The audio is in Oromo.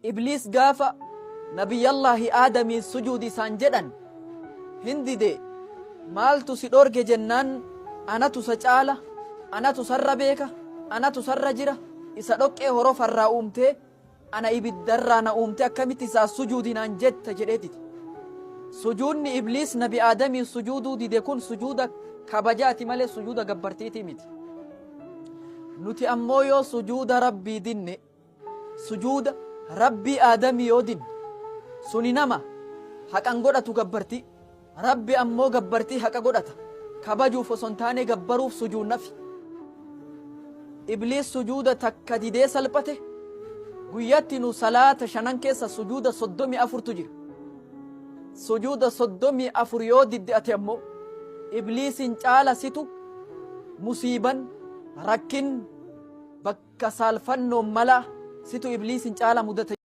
ibliis gaafa nabiyyallaahi aadamiin sujuudi isaan jedhan hindide maaltu si dhorge jennaan anatu isa caala, anatu sarra beeka, anatu sarra jira, isa dhoqqee horofarraa uumtee ana ibiddarraa na uumte akkamitti isaa sujuudinaan jetta jedheetiti. Sujuudni ibliis nabi aadamiin sujuuduu dide kun sujuuda kabajaati malee sujuuda gabbartiitii miti. Nuti ammoo yoo sujuuda rabbii dinne, sujuuda rabbii aadamii yoo dinne, suni nama haqan godhatu gabbartii, rabbi ammoo gabbartii haqa godhata. Kabajuuf osoo hin taane gabbaruuf sujuudnafi. Ibliis sujuuda takka didee salphate, guyyatti nu salaata shanan keessa sujuuda 34tu jira. Sujuuda 34 yoo didde ate ammoo ibliisin caala situ musiiban rakkin bakka saalfannoon mala situ ibliisin caala mudate.